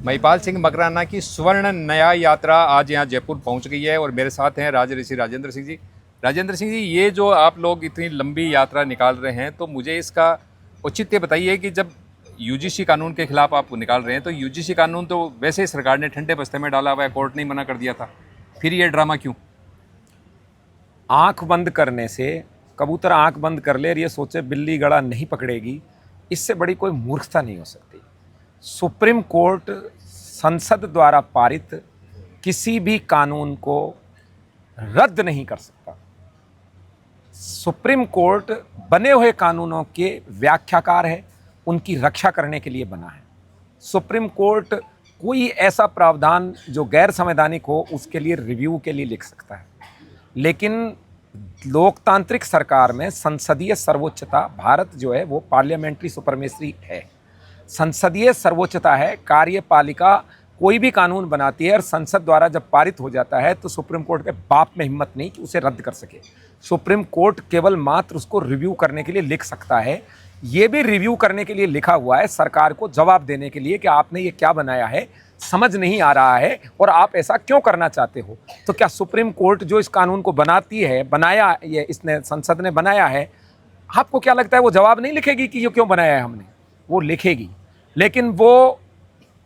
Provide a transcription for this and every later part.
महिपाल सिंह मकराना की स्वर्ण न्याय यात्रा आज यहाँ जयपुर पहुँच गई है और मेरे साथ हैं राजऋषि राजेंद्र सिंह जी। राजेंद्र सिंह जी, ये जो आप लोग इतनी लंबी यात्रा निकाल रहे हैं, तो मुझे इसका औचित्य बताइए कि जब यूजीसी कानून के खिलाफ आप निकाल रहे हैं, तो यूजीसी कानून तो वैसे ही सरकार ने ठंडे बस्ते में डाला हुआ है, कोर्ट ने ही मना कर दिया था, फिर ये ड्रामा क्यों? आंख बंद करने से, कबूतर आंख बंद कर ले और ये सोचे बिल्ली गड़ा नहीं पकड़ेगी, इससे बड़ी कोई मूर्खता नहीं हो सकती। सुप्रीम कोर्ट संसद द्वारा पारित किसी भी कानून को रद्द नहीं कर सकता। सुप्रीम कोर्ट बने हुए कानूनों के व्याख्याकार है, उनकी रक्षा करने के लिए बना है। सुप्रीम कोर्ट कोई ऐसा प्रावधान जो गैर संवैधानिक हो उसके लिए रिव्यू के लिए लिख सकता है, लेकिन लोकतांत्रिक सरकार में संसदीय सर्वोच्चता, भारत जो है वो पार्लियामेंट्री सुपरमेसी है, संसदीय सर्वोच्चता है। कार्यपालिका कोई भी कानून बनाती है और संसद द्वारा जब पारित हो जाता है तो सुप्रीम कोर्ट के बाप में हिम्मत नहीं कि उसे रद्द कर सके। सुप्रीम कोर्ट केवल मात्र उसको रिव्यू करने के लिए लिख सकता है। ये भी रिव्यू करने के लिए लिखा हुआ है, सरकार को जवाब देने के लिए कि आपने ये क्या बनाया है, समझ नहीं आ रहा है और आप ऐसा क्यों करना चाहते हो। तो क्या सुप्रीम कोर्ट जो इस कानून को बनाती है, बनाया ये इसने, संसद ने बनाया है, आपको क्या लगता है वो जवाब नहीं लिखेगी कि ये क्यों बनाया है हमने? वो लिखेगी, लेकिन वो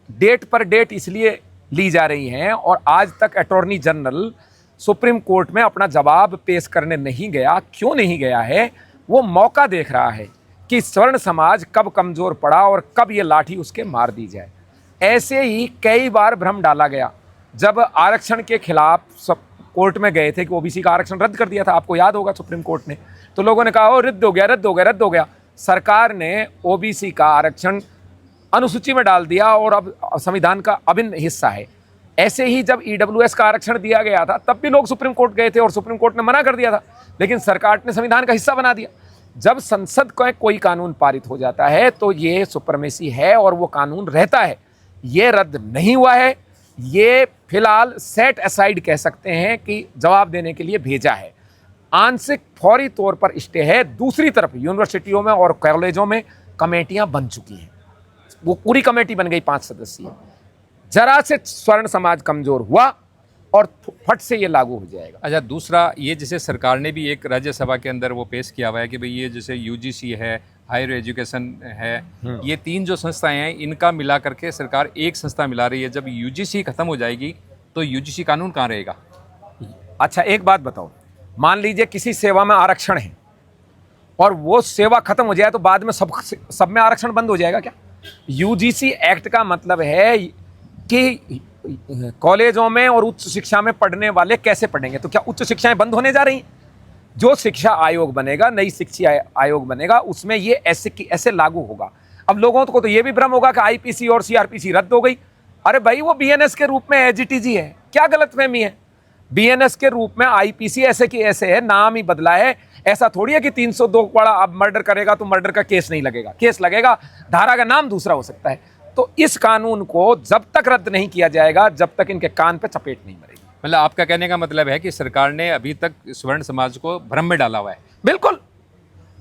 डेट पर डेट इसलिए ली जा रही हैं और आज तक अटॉर्नी जनरल सुप्रीम कोर्ट में अपना जवाब पेश करने नहीं गया। क्यों नहीं गया है? वो मौका देख रहा है कि स्वर्ण समाज कब कमज़ोर पड़ा और कब ये लाठी उसके मार दी जाए। ऐसे ही कई बार भ्रम डाला गया जब आरक्षण के खिलाफ सब कोर्ट में गए थे कि ओबीसी का आरक्षण रद्द कर दिया था, आपको याद होगा सुप्रीम कोर्ट ने, तो लोगों ने कहा रद्द हो गया, रद्द हो गया, रद्द हो गया। सरकार ने ओबीसी का आरक्षण अनुसूची में डाल दिया और अब संविधान का अभिन्न हिस्सा है। ऐसे ही जब ईडब्ल्यूएस का आरक्षण दिया गया था तब भी लोग सुप्रीम कोर्ट गए थे और सुप्रीम कोर्ट ने मना कर दिया था, लेकिन सरकार ने संविधान का हिस्सा बना दिया। जब संसद का कोई कानून पारित हो जाता है तो ये सुपरमेसी है और वो कानून रहता है, ये रद्द नहीं हुआ है। ये फिलहाल सेट असाइड कह सकते हैं कि जवाब देने के लिए भेजा है, आंशिक फौरी तौर पर स्टे है। दूसरी तरफ यूनिवर्सिटियों में और कॉलेजों में कमेटियां बन चुकी हैं, वो पूरी कमेटी बन गई 5 सदस्यीय। जरा से स्वर्ण समाज कमजोर हुआ और फट से ये लागू हो जाएगा। अच्छा, दूसरा ये जैसे सरकार ने भी एक राज्यसभा के अंदर वो पेश किया हुआ है कि भाई ये जैसे यूजीसी है, हायर एजुकेशन है, ये 3 जो संस्थाएं हैं इनका मिला करके सरकार एक संस्था मिला रही है। जब यूजीसी खत्म हो जाएगी तो यूजीसी कानून कहाँ रहेगा? अच्छा, एक बात बताओ, मान लीजिए किसी सेवा में आरक्षण है और वो सेवा खत्म हो जाए तो बाद में सब में आरक्षण बंद हो जाएगा क्या? यूजीसी एक्ट का मतलब है कि कॉलेजों में और उच्च शिक्षा में पढ़ने वाले कैसे पढ़ेंगे। तो क्या उच्च शिक्षाएं बंद होने जा रही हैं? जो शिक्षा आयोग बनेगा, नई शिक्षा आयोग बनेगा, उसमें ये ऐसे लागू होगा। अब लोगों को तो ये भी भ्रम होगा कि आईपीसी और सीआरपीसी रद्द हो गई। अरे भाई, वो बीएनएस के रूप में एजीटीजी है, क्या गलतफहमी है? बीएनएस के रूप में आईपीसी ऐसे की ऐसे है, नाम ही बदला है। ऐसा थोड़ी है कि 302 वाला अब मर्डर करेगा तो मर्डर का केस नहीं लगेगा, केस लगेगा, धारा का नाम दूसरा हो सकता है। तो इस कानून को जब तक रद्द नहीं किया जाएगा, जब तक इनके कान पे चपेट नहीं मरेगी। मतलब आपका कहने का मतलब है कि सरकार ने अभी तक स्वर्ण समाज को भ्रम में डाला हुआ है? बिल्कुल।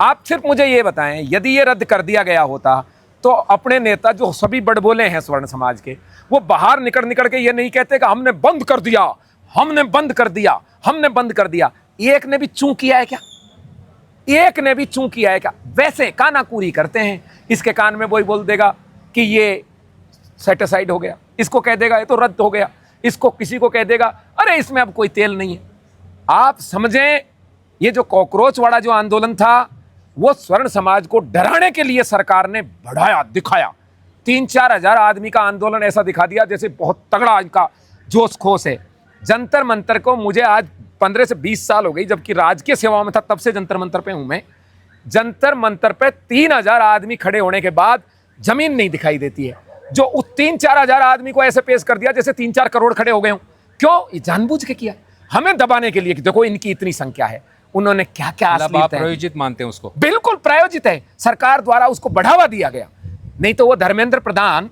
आप सिर्फ मुझे ये बताएं, यदि ये रद्द कर दिया गया होता तो अपने नेता जो सभी बड़बोले हैं स्वर्ण समाज के, वो बाहर निकल के ये नहीं कहते कि हमने बंद कर दिया, हमने बंद कर दिया, हमने बंद कर दिया। एक ने भी चूं किया है क्या? एक ने भी चूं किया है क्या? वैसे कानाकूरी करते हैं। इसके कान में वही बोल देगा कि ये सेट असाइड हो गया, इसको कह देगा ये तो रद्द हो गया, इसको किसी को कह देगा अरे इसमें अब कोई तेल नहीं है। आप समझें, ये जो कॉकरोच वाला जो आंदोलन था वो स्वर्ण समाज को डराने के लिए सरकार ने बढ़ाया, दिखाया। 3-4 हजार आदमी का आंदोलन ऐसा दिखा दिया जैसे बहुत तगड़ा इनका जोश खोश है। जंतर मंतर को मुझे आज 15 से 20 साल हो गई, जबकि राजकीय सेवाओं में था तब से जंतर मंतर पे हूं मैं। जंतर मंतर पे 3000 आदमी खड़े होने के बाद जमीन नहीं दिखाई देती है। जो उस 3-4 हजार आदमी को ऐसे पेश कर दिया जैसे 3-4 करोड़ खड़े हो गए हों। क्यों? ये जानबूझ के किया, हमें दबाने के लिए कि देखो इनकी इतनी संख्या है। उन्होंने क्या क्या आप प्रायोजित मानते हैं उसको? बिल्कुल प्रायोजित है, सरकार द्वारा उसको बढ़ावा दिया गया। नहीं तो वो धर्मेंद्र प्रधान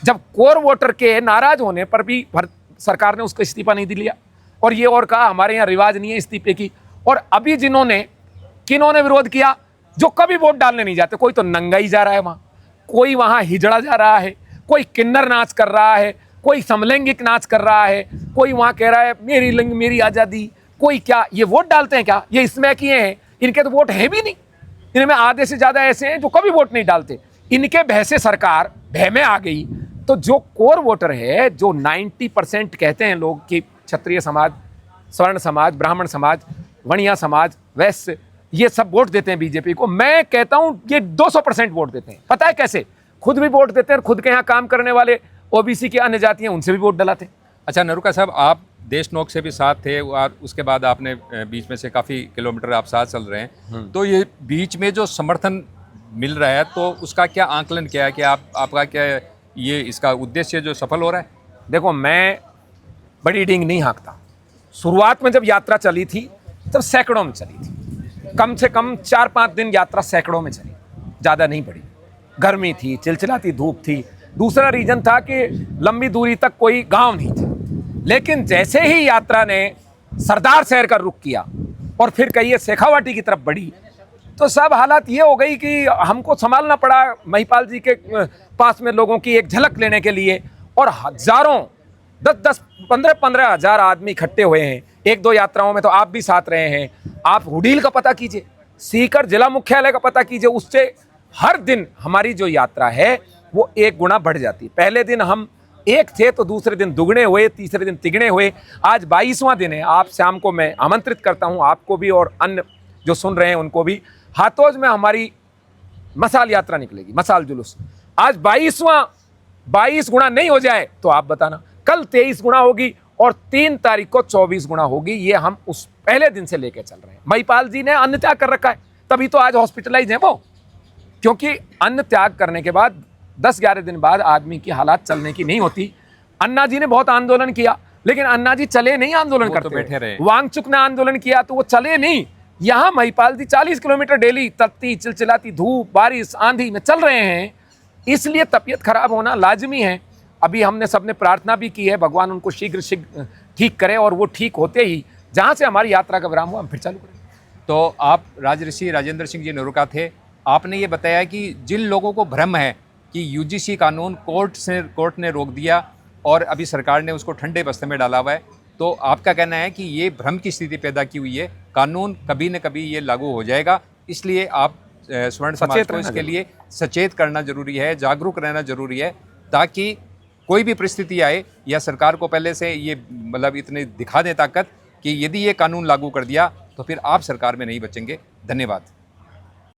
जब कोर वोटर के नाराज होने पर भी सरकार ने उसको इस्तीफा नहीं दिया और ये और कहा हमारे यहाँ रिवाज नहीं है इस्तीफे की। और अभी किन्होंने विरोध किया? जो कभी वोट डालने नहीं जाते। कोई तो नंगा ही जा रहा है वहां, कोई वहां हिजड़ा जा रहा है, कोई किन्नर नाच कर रहा है, कोई समलैंगिक नाच कर रहा है, कोई वहां कह रहा है मेरी लिंग मेरी आज़ादी, कोई क्या। ये वोट डालते हैं क्या? ये इसमें किए हैं, इनके तो वोट है भी नहीं। इनमें आधे से ज़्यादा ऐसे हैं जो कभी वोट नहीं डालते। इनके भय से सरकार भय में आ गई। तो जो कोर वोटर है, जो 90% कहते हैं लोग कि क्षत्रिय समाज, स्वर्ण समाज, ब्राह्मण समाज, वणिया समाज, वैश्य, ये सब वोट देते हैं बीजेपी को। मैं कहता हूं ये 200% वोट देते हैं। पता है कैसे? खुद भी वोट देते हैं और खुद के यहाँ काम करने वाले ओबीसी की अन्य जातियां, उनसे भी वोट डलाते हैं। अच्छा नरुका साहब, आप देशनोक से भी साथ थे और उसके बाद आपने बीच में से काफ़ी किलोमीटर आप साथ चल रहे हैं, तो ये बीच में जो समर्थन मिल रहा है तो उसका क्या आंकलन किया है कि आपका क्या ये इसका उद्देश्य जो सफल हो रहा है? देखो, मैं बड़ी डींग नहीं हाँकता। शुरुआत में जब यात्रा चली थी तब सैकड़ों में चली थी, कम से कम 4-5 दिन यात्रा सैकड़ों में चली, ज़्यादा नहीं बढ़ी। गर्मी थी, चिलचिलाती धूप थी। दूसरा रीजन था कि लंबी दूरी तक कोई गांव नहीं थे। लेकिन जैसे ही यात्रा ने सरदार शहर का रुख किया और फिर कहिए शेखावाटी की तरफ बढ़ी, तो सब हालात ये हो गई कि हमको संभालना पड़ा महिपाल जी के पास में लोगों की एक झलक लेने के लिए। और हजारों, 10-10, 15-15 हजार आदमी इकट्ठे हुए हैं। 1-2 यात्राओं में तो आप भी साथ रहे हैं। आप हुडील का पता कीजिए, सीकर जिला मुख्यालय का पता कीजिए, उससे हर दिन हमारी जो यात्रा है वो 1 गुना बढ़ जाती। पहले दिन हम 1 थे तो दूसरे दिन दुगने हुए, तीसरे दिन तिगने हुए। आज 22वां दिन है। आप शाम को मैं आमंत्रित करता हूं आपको भी और अन्य जो सुन रहे हैं उनको भी। हाथोज में हमारी मसाल यात्रा निकलेगी, मसाल जुलूस। आज 22 गुना नहीं हो जाए तो आप बताना। कल 23 गुना होगी और 3 तारीख को 24 गुना होगी। ये हम उस पहले दिन से लेकर चल रहे हैं। महिपाल जी ने अन्न त्याग कर रखा है, तभी तो आज हॉस्पिटलाइज है वो। क्योंकि अन्न त्याग करने के बाद 10-11 दिन बाद आदमी की हालात चलने की नहीं होती। अन्ना जी ने बहुत आंदोलन किया, लेकिन अन्ना जी चले नहीं आंदोलन करते, तो बैठे रहे। वांगचुक ने आंदोलन किया तो वो चले नहीं। यहाँ महिपाल जी 40 किलोमीटर डेली तपती चिलचिलाती धूप, बारिश, आंधी में चल रहे हैं। इसलिए तबीयत खराब होना लाजमी है। अभी हमने सबने प्रार्थना भी की है, भगवान उनको शीघ्र ठीक करे और वो ठीक होते ही जहाँ से हमारी यात्रा का विराम हुआ हम फिर चालू करेंगे। तो आप राजऋषि राजेंद्र सिंह जी नरुका थे। आपने ये बताया कि जिन लोगों को भ्रम है कि यूजीसी कानून कोर्ट ने रोक दिया और अभी सरकार ने उसको ठंडे बस्ते में डाला हुआ है, तो आपका कहना है कि ये भ्रम की स्थिति पैदा की हुई है। कानून कभी न कभी ये लागू हो जाएगा, इसलिए आप स्वर्ण समाज को इसके लिए सचेत करना जरूरी है, जागरूक रहना जरूरी है, ताकि कोई भी परिस्थिति आए या सरकार को पहले से ये मतलब इतने दिखा दें ताकत कि यदि ये कानून लागू कर दिया तो फिर आप सरकार में नहीं बचेंगे। धन्यवाद।